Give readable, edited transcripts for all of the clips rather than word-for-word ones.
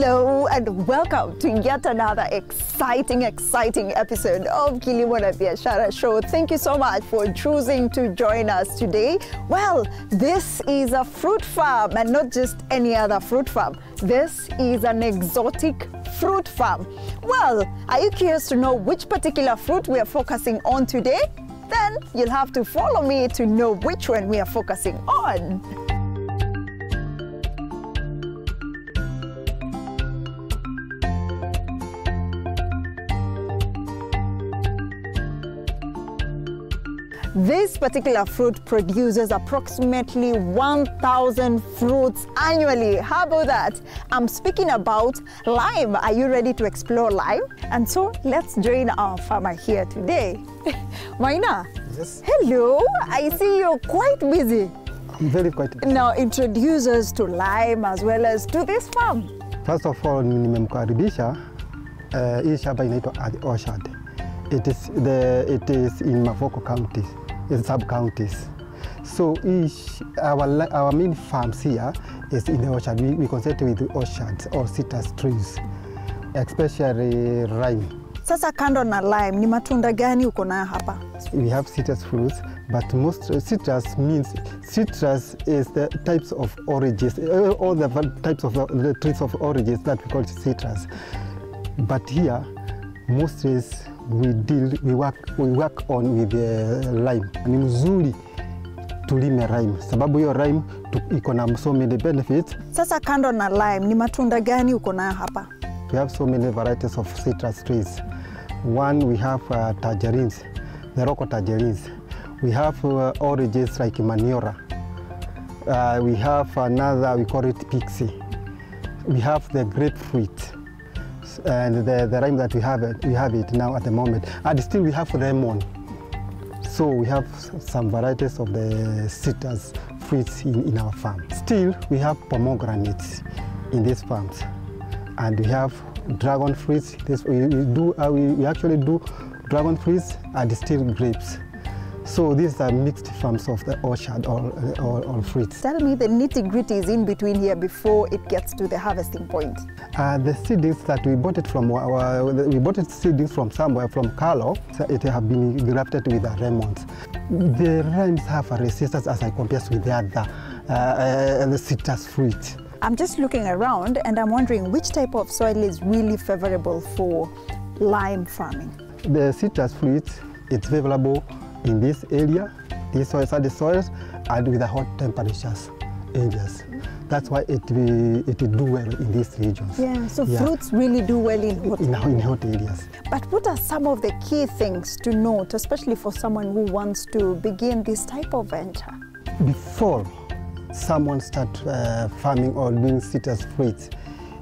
Hello and welcome to yet another exciting episode of Kilimo na Biashara Show. Thank you so much for choosing to join us today. Well, this is a fruit farm and not just any other fruit farm. This is an exotic fruit farm. Well, are you curious to know which particular fruit we are focusing on today? Then you'll have to follow me to know which one we are focusing on. This particular fruit produces approximately 1,000 fruits annually. How about that? I'm speaking about lime. Are you ready to explore lime? And so let's join our farmer here today. Maina. Yes. Hello. I see you're quite busy. I'm very quite busy. Now introduce us to lime as well as to this farm. First of all, nimemkaribisha. Hii shamba inaitwa orchard. It is in Mavoko County, in sub-counties. So our main farms here is in the orchard. We concentrate with the orchards or citrus trees, especially lime. Sasa kando na lime, ni matunda gani uko nayo hapa? We have citrus fruits, but most citrus is the types of oranges, all the types of the trees of oranges that we call citrus. But here, most trees we work on with lime. Ni mzuri tulime lime sababu hiyo lime iko na so many benefits. Sasa kando na lime, ni matunda gani uko nayo hapa? We have so many varieties of citrus trees. One, we have tangerines, the Rocco tangerines. We have oranges like Maniora. We have another, we call it Pixie. We have the grapefruit. And the lime that we have it now at the moment. And still we have lemon. So we have some varieties of the citrus fruits in our farm. Still we have pomegranates in these farms. And we have dragon fruits. We actually do dragon fruits and still grapes. So these are mixed farms of the orchard or fruits. Tell me the nitty-gritties in between here before it gets to the harvesting point. The seedlings that we bought it from seedlings from somewhere, from Carlo. It have been grafted with the lemons. The limes have a resistance as I compare with the other the citrus fruit. I'm just looking around and I'm wondering which type of soil is really favorable for lime farming. The citrus fruit, it's favorable in this area, these soils are the soils, and with the hot temperatures areas. That's why it do well in these regions. Yeah, so fruits really do well in hot areas. But what are some of the key things to note, especially for someone who wants to begin this type of venture? Before someone starts farming or doing citrus fruits,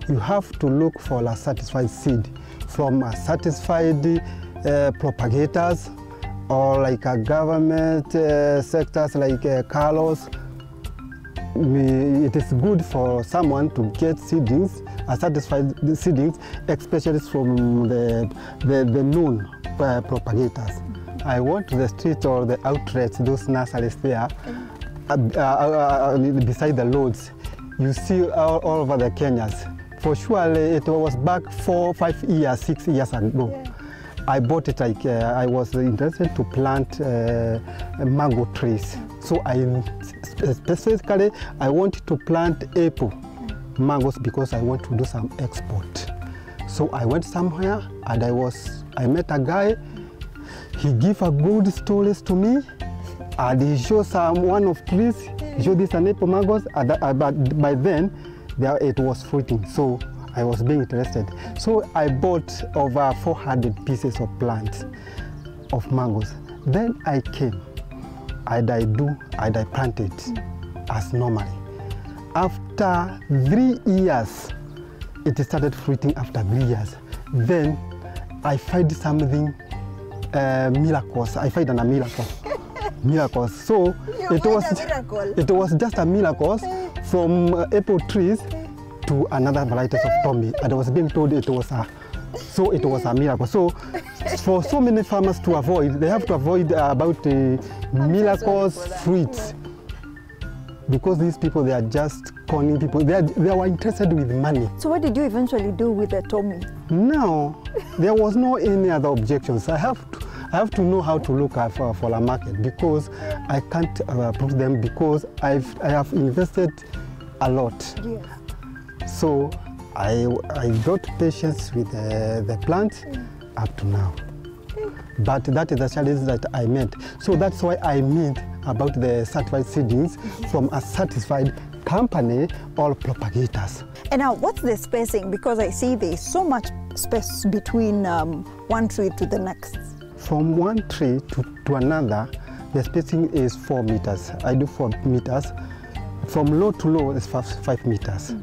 you have to look for a certified seed from certified propagators, or like a government sectors like Carlos. It is good for someone to get seedlings, satisfied seedlings, especially from the known propagators. I went to the street or the outlets, those nurseries there, beside the roads. You see all over the Kenyas. For sure, it was back 4, 5 years, 6 years ago. Yeah. I bought it like I was interested to plant mango trees. So specifically I wanted to plant apple mangoes because I want to do some export. So I went somewhere and I met a guy. He gave a good stories to me and he showed one of trees. He showed this an apple mangoes, but by then it was fruiting. So I was being interested. So I bought over 400 pieces of plants of mangoes. Then I came and I planted as normally. After 3 years, it started fruiting after 3 years. Then I find something miraculous. I find a miracle. Miracles. So it was just a miracle from apple trees to another varieties of Tommy, and I was being told it was a miracle. So for so many farmers to avoid, they have to avoid about miracles fruits. because these people, they are just conning people. They were interested with money. So what did you eventually do with the Tommy? No, there was no any other objections. I have to know how to look for a market, because I can't approve them, because I have invested a lot. Yes. So I got patience with the plant up to now. But that is the challenge that I met. So that's why I made about the certified seedlings from a certified company or propagators. And now, what's the spacing? Because I see there's so much space between one tree to the next. From one tree to another, the spacing is 4 meters. I do 4 meters. From low to low is 5 meters.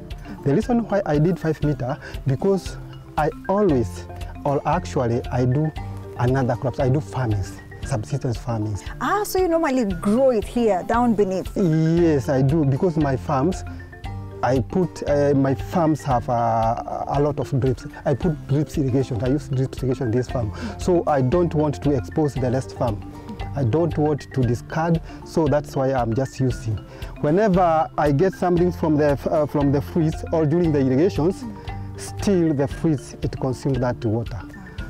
The reason why I did 5 meters, because I always, or actually I do another crops. I do farmings, subsistence farming. Ah, so you normally grow it here, down beneath? Yes, I do, because my farms, my farms have a lot of drips. I put drip irrigation. I use drip irrigation in this farm. So I don't want to expose the rest farm. I don't want to discard, so that's why I'm just using. Whenever I get something from the fruits or during the irrigations, still the fruits, it consumes that water.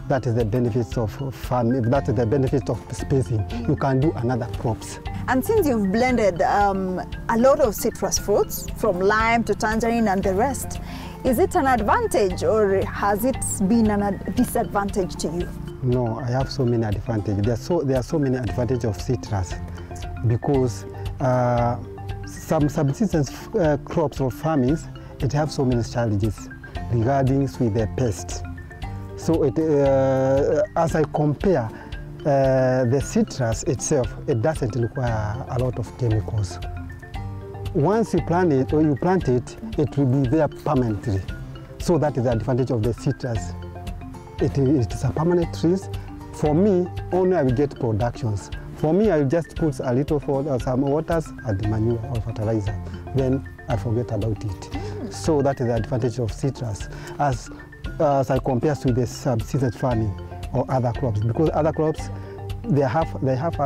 That is the benefits of farming. That is the benefits of spacing. You can do another crops. And since you've blended a lot of citrus fruits, from lime to tangerine and the rest, is it an advantage or has it been a disadvantage to you? No, I have so many advantages. There are so many advantages of citrus, because some subsistence crops or farmings, it have so many challenges regarding with the pests. So as I compare the citrus itself, it doesn't require a lot of chemicals. Once you plant it, it will be there permanently. So that is the advantage of the citrus. It is a permanent tree. For me, only I will get productions. For me, I will just put a little some waters and the manure or fertilizer. Then I forget about it. So that is the advantage of citrus. As I compare with the subsistence farming or other crops, because other crops, they have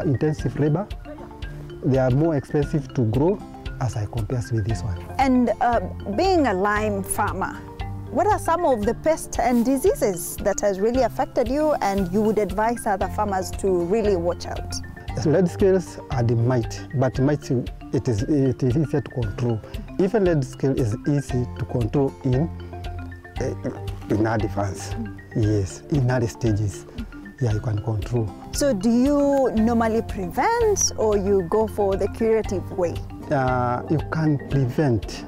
intensive labor, they are more expensive to grow as I compare with this one. And being a lime farmer, what are some of the pests and diseases that has really affected you and you would advise other farmers to really watch out? Lead scales are the mite, but mite it is easier to control. Even lead scale is easy to control in advance. Yes, in early stages. Yeah, you can control. So do you normally prevent or you go for the curative way? You can prevent.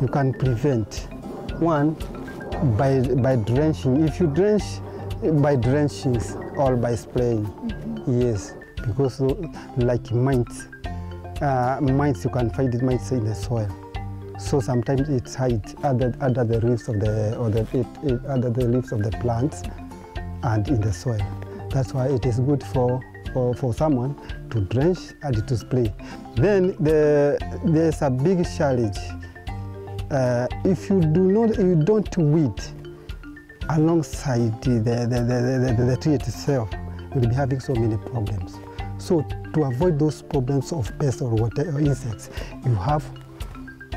You can prevent. One, by drenching. If you drench by drenching or by spraying, yes, because like mites, you can find it mites in the soil. So sometimes it's hides under the leaves of under the leaves of the plants and in the soil. That's why it is good for someone to drench and to spray. Then there's a big challenge. If you don't weed alongside the tree itself, you'll be having so many problems. So to avoid those problems of pests or insects, you have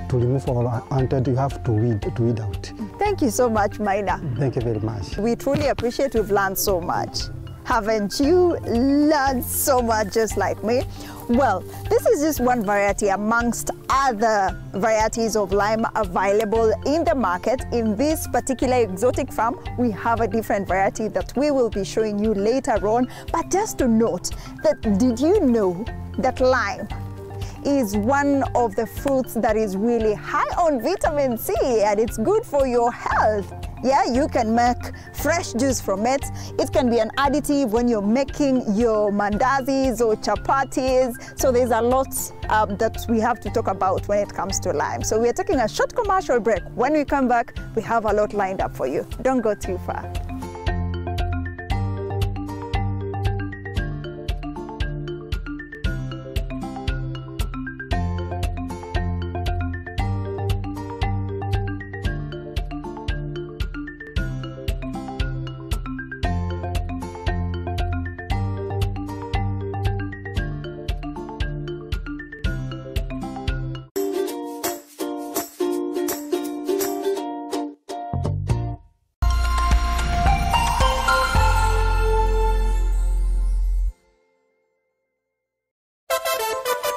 to remove all until you have to weed out. Thank you so much, Maina. Thank you very much. We truly appreciate we've learned so much. Haven't you learned so much just like me? Well, this is just one variety amongst other varieties of lime available in the market. In this particular exotic farm, we have a different variety that we will be showing you later on. But just to note that, did you know that lime is one of the fruits that is really high on vitamin C and it's good for your health? Yeah, you can make fresh juice from it. It can be an additive when you're making your mandazis or chapatis. So there's a lot that we have to talk about when it comes to lime. So we are taking a short commercial break. When we come back, we have a lot lined up for you. Don't go too far.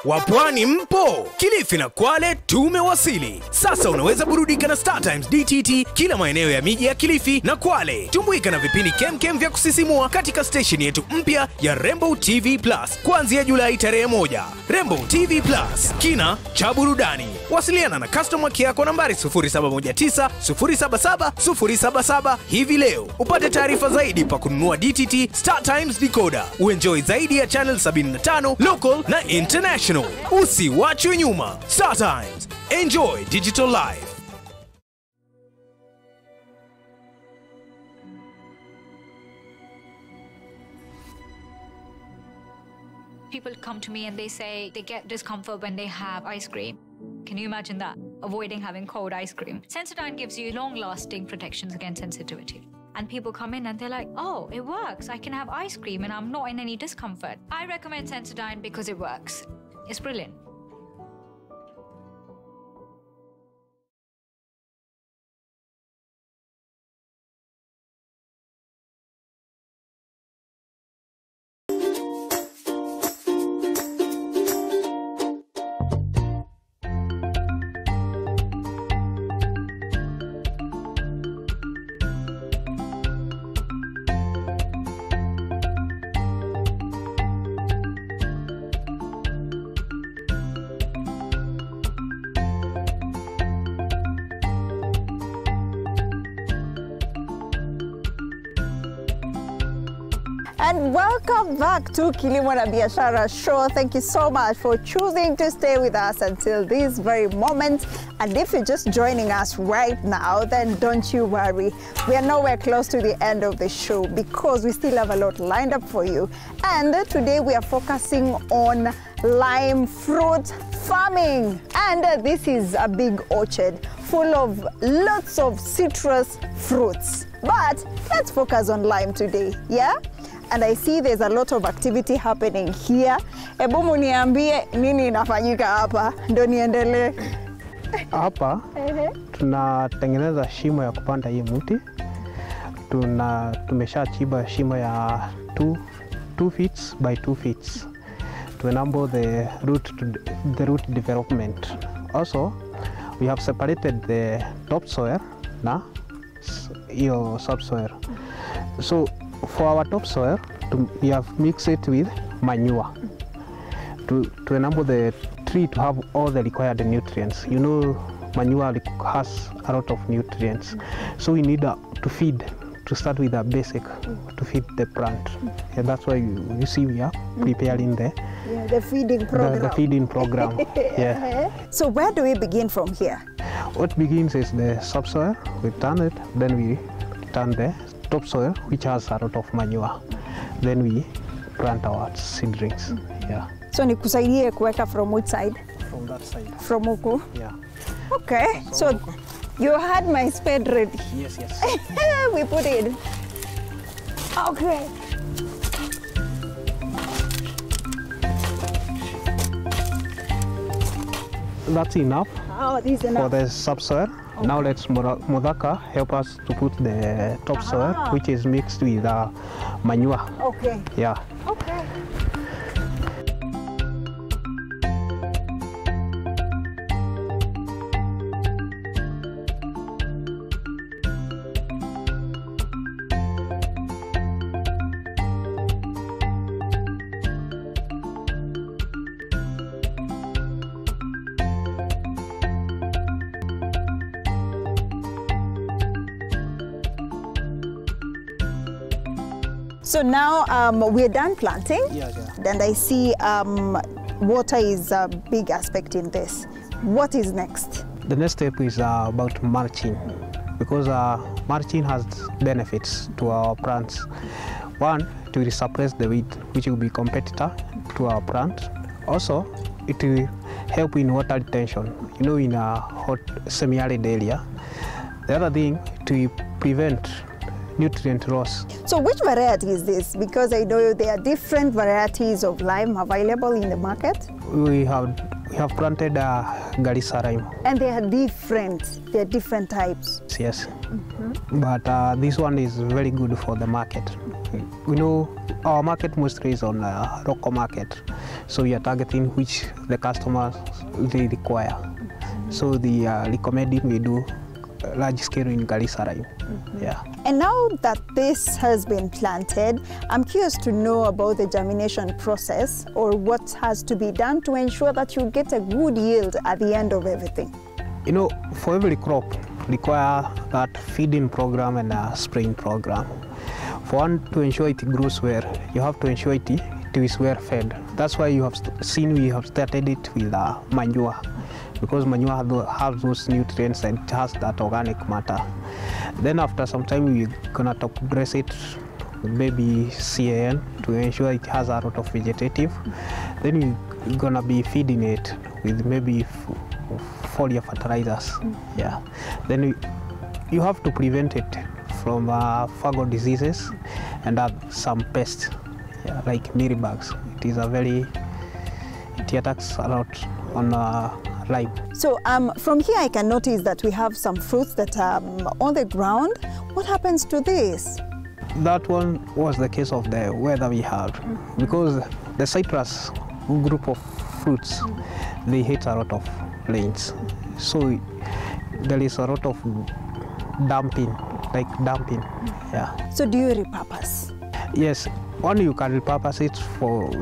Wapwani mpo? Kilifi na Kwale tumewasili. Sasa unaweza burudika na Star Times DTT kila maeneo ya miji ya Kilifi na Kwale. Tumbuika na vipindi kemkem vya kusisimua katika station yetu mpya ya Rainbow TV Plus kuanzia Julai tarehe 1. Rainbow TV Plus, kina cha burudani. Wasiliana na customer care kwa nambari 0719 077 077 hivi leo. Upate taarifa zaidi pa kununua DTT Star Times decoder. Uenjoy zaidi ya channel 75 local na international. Usiwachwe nyuma. Star Times. Enjoy digital life. People come to me and they say they get discomfort when they have ice cream. Can you imagine that? Avoiding having cold ice cream. Sensodyne gives you long-lasting protections against sensitivity. And people come in and they're like, oh, it works. I can have ice cream and I'm not in any discomfort. I recommend Sensodyne because it works. It's brilliant. And welcome back to Kilimo na Biashara Show. Thank you so much for choosing to stay with us until this very moment. And if you're just joining us right now, then don't you worry. We are nowhere close to the end of the show because we still have a lot lined up for you. And today we are focusing on lime fruit farming. And this is a big orchard full of lots of citrus fruits. But let's focus on lime today, yeah? And I see there's a lot of activity happening here. Ebu muniambie nini inafanyika hapa ndo niendelee. Hapa tunatengeneza shimo ya kupanda hii mti. Tumeshachimba shimo ya 2 feet by 2 feet to enable the root development. Also, we have separated the topsoil na your subsoil. So for our topsoil, we have mixed it with manure to enable the tree to have all the required nutrients. You know, manure has a lot of nutrients, so we need to start with a basic to feed the plant. And that's why you see we are preparing the feeding program. The feeding program. Yeah. So where do we begin from here? What begins is the subsoil. We turn it, then we turn the topsoil, which has a lot of manure. Then we plant our seedlings. Yeah. So nikusaidie kuweka from which side? From that side. From huku? Yeah. Okay. So you had my spade ready. Yes, yes. We put it. Okay. That's enough This is enough for the subsoil. Okay. Now let's Modaka help us to put the topsoil, which is mixed with manure. Okay. Yeah. Okay. So now we're done planting. Yeah. And I see water is a big aspect in this. What is next? The next step is about mulching, because mulching has benefits to our plants. One, it will suppress the weed, which will be competitor to our plant. Also, it will help in water retention, you know, in a hot semi-arid area. The other thing, it will prevent nutrient loss. So which variety is this? Because I know there are different varieties of lime available in the market. We have planted Garissa lime. And they are different. They are different types. Yes. But this one is very good for the market. We know our market mostly is on local market. So we are targeting which the customers they require. So the recommending we do large scale in Garissa lime. Yeah. And now that this has been planted, I'm curious to know about the germination process, or what has to be done to ensure that you get a good yield at the end of everything. You know, for every crop require that feeding program and a spraying program. For one, to ensure it grows well, you have to ensure it is well fed. That's why you have seen we have started it with manure, because manure has those nutrients and it has that organic matter. Then after some time we're gonna top dress it, maybe CAN, to ensure it has a lot of vegetative. Then we're gonna be feeding it with maybe foliar fertilizers. Yeah. Then you have to prevent it from fungal diseases and some pests, like mealybugs. It attacks a lot on lime. So from here I can notice that we have some fruits that are on the ground. What happens to this? That one was the case of the weather we had, because the citrus group of fruits, they hate a lot of rains. So there is a lot of dumping. Yeah. So do you repurpose? Yes, one you can repurpose it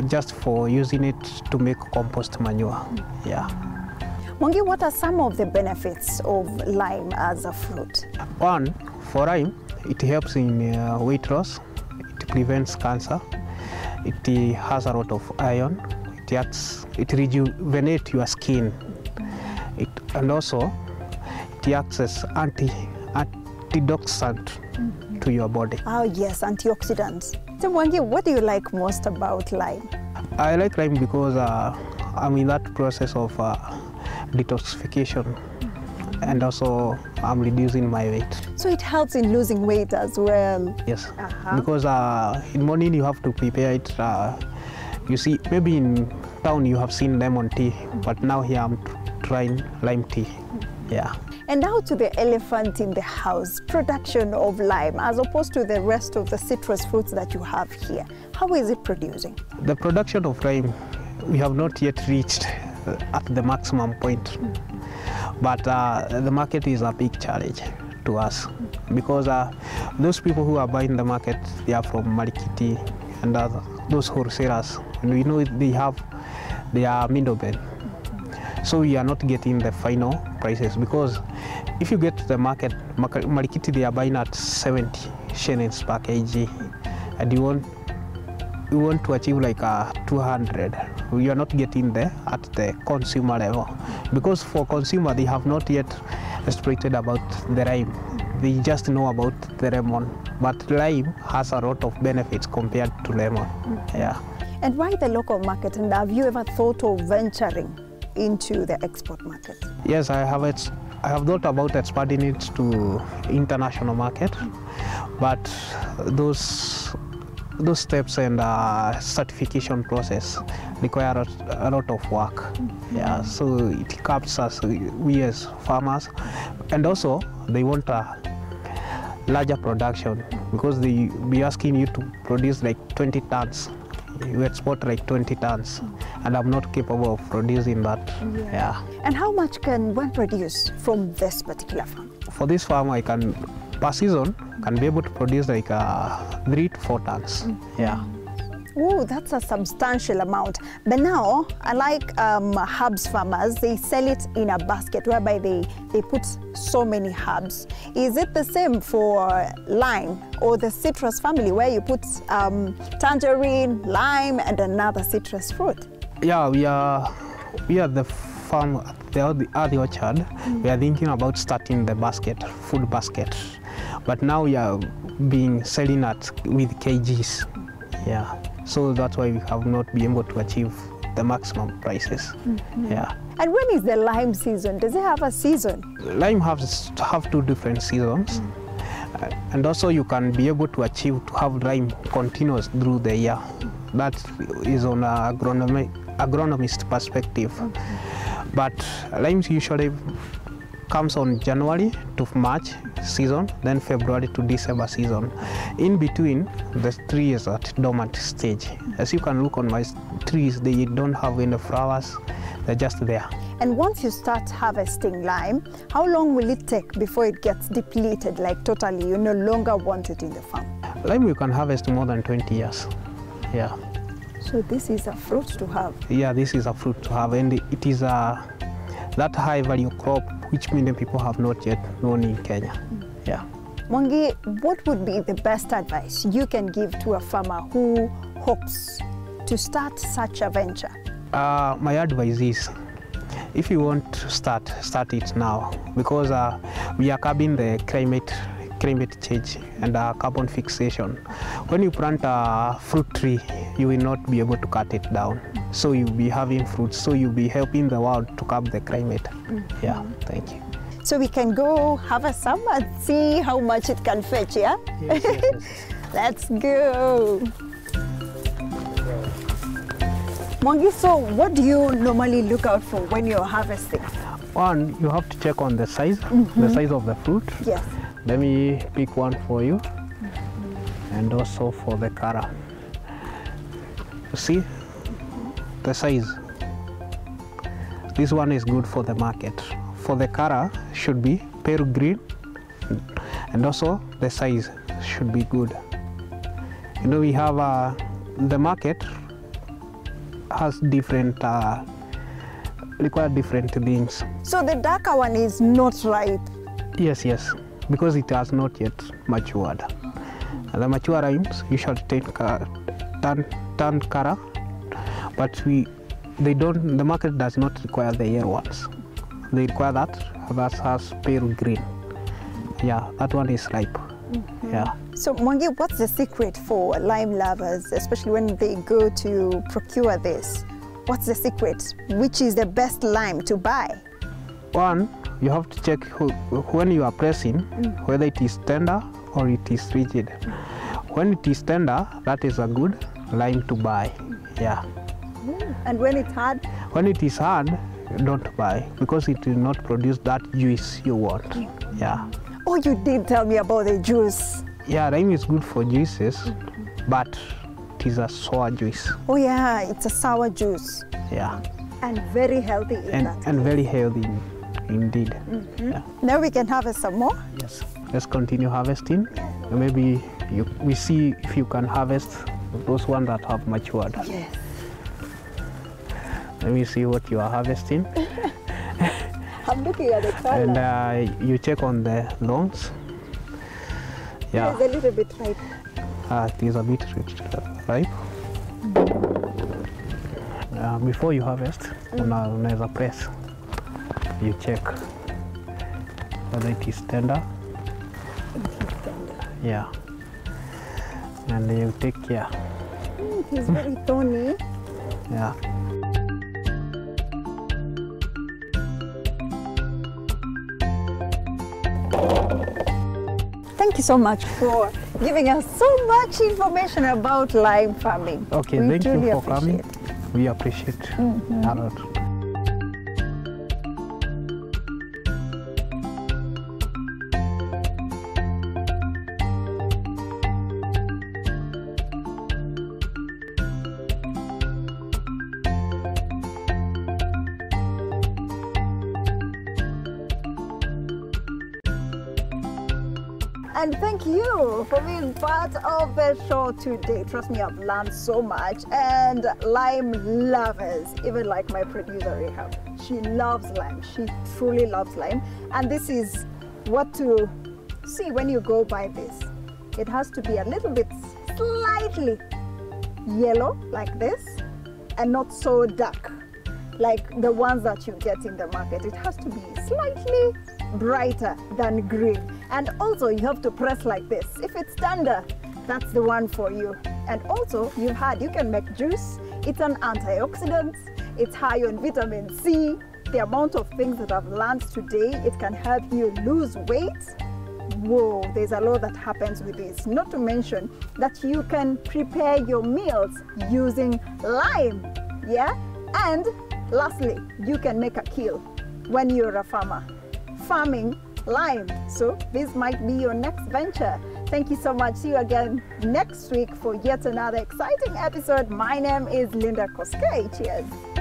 just for using it to make compost manure. Yeah. Mwangi, what are some of the benefits of lime as a fruit? One, for lime, it helps in weight loss. It prevents cancer. It has a lot of iron. It rejuvenates your skin. And also it acts as antioxidant to your body. Oh yes, antioxidants. So Mwangi, what do you like most about lime? I like lime because I'm in that process of detoxification, and also I'm reducing my weight. So it helps in losing weight as well? Yes, because in morning you have to prepare it. You see, maybe in town you have seen lemon tea, but now here I'm trying lime tea. Yeah. And now to the elephant in the house, production of lime, as opposed to the rest of the citrus fruits that you have here. How is it producing? The production of lime, we have not yet reached at the maximum point. But the market is a big challenge to us, because those people who are buying the market, they are from Marikiti and those wholesalers. And we know they are middlemen. So we are not getting the final prices, because if you get to the market, Marikiti, they are buying at 70 shillings per kg, and you want to achieve like 200. We are not getting there at the consumer level, because for consumer they have not yet exploited about the lime. They just know about the lemon, but lime has a lot of benefits compared to lemon. Yeah. And why the local market? And have you ever thought of venturing into the export market? Yes, I have thought about expanding it to international market, but those steps and certification process require a lot of work. Yeah, so it caps us, we as farmers, and also they want a larger production, because they be asking you to produce like 20 tons. You export like 20 tons, and I'm not capable of producing that. Yeah. And how much can one produce from this particular farm? For this farm, I can, per season, can be able to produce like 3 to 4 tons. Yeah. Oh, that's a substantial amount. But now, unlike herbs farmers, they sell it in a basket whereby they put so many herbs. Is it the same for lime or the citrus family, where you put tangerine, lime, and another citrus fruit? Yeah, we are the farm at the orchard. We are thinking about starting the basket, food basket. But now we are selling with kgs. Yeah. So that's why we have not been able to achieve the maximum prices. Yeah. And when is the lime season? Does it have a season? Lime have 2 different seasons. And also you can be able to have lime continuous through the year. That is on an agronomist perspective. But limes usually comes on January to March season, then February to December season. In between, the tree is at dormant stage. As you can look on my trees, they don't have any flowers, they're just there. And once you start harvesting lime, how long will it take before it gets depleted, like totally you no longer want it in the farm? Lime you can harvest more than 20 years. Yeah. So this is a fruit to have. Yeah, this is a fruit to have, and it is that high value crop which many people have not yet known in Kenya. Yeah. Mwangi, what would be the best advice you can give to a farmer who hopes to start such a venture? My advice is, if you want to start it now, because we are curbing the climate change and carbon fixation. When you plant a fruit tree, you will not be able to cut it down. So you'll be having fruits, so you'll be helping the world to curb the climate. Yeah, thank you. So we can go harvest some and see how much it can fetch, yeah? Yes, yes, yes. Let's go. Mwangi, so what do you normally look out for when you're harvesting? One, you have to check on the size of the fruit. Yes. Let me pick one for you, and also for the color. You see the size. This one is good for the market. For the color, should be pale green, and also the size should be good. You know, we have the market has different require different things. So the darker one is not ripe. Yes, because it has not yet matured. And the mature limes usually turn color, but the market does not require the yellow ones. They require that has pale green. Yeah, that one is ripe. Yeah. So Mwangi, what's the secret for lime lovers, especially when they go to procure this? What's the secret? Which is the best lime to buy? One, you have to check when you are pressing whether it is tender or it is rigid. When it is tender, that is a good lime to buy. Yeah. And when it's hard? When it is hard, don't buy, because it will not produce that juice you want. Yeah. Oh, you did tell me about the juice. Yeah, lime is good for juices, but it is a sour juice. Oh yeah, it's a sour juice. Yeah. And very healthy in that. And very healthy indeed. Yeah. Now we can harvest some more? Yes. Let's continue harvesting. Maybe we see if you can harvest those ones that have matured. Yes. Let me see what you are harvesting. I'm looking at the color. And you check on the lawns. Yeah. It's a little bit ripe. It is a bit ripe. Before you harvest, unaweza press. You check whether it is tender. Yeah. And you take care. It is very thorny. Yeah. Thank you so much for giving us so much information about lime farming. Okay, thank you for coming. We appreciate a lot. And thank you for being part of the show today. Trust me, I've learned so much. And lime lovers, even like my producer Rehab, she loves lime. She truly loves lime. And this is what to see when you go buy this. It has to be a little bit slightly yellow like this, and not so dark like the ones that you get in the market. It has to be slightly brighter than green. And also you have to press like this. If it's tender, that's the one for you. And also you can make juice. It's an antioxidant. It's high on vitamin C. The amount of things that I've learned today, it can help you lose weight. Whoa, there's a lot that happens with this. Not to mention that you can prepare your meals using lime, yeah? And lastly, you can make a kill when you're a farmer farming lime. So this might be your next venture. Thank you so much. See you again next week for yet another exciting episode. My name is Linda Koskei. Cheers.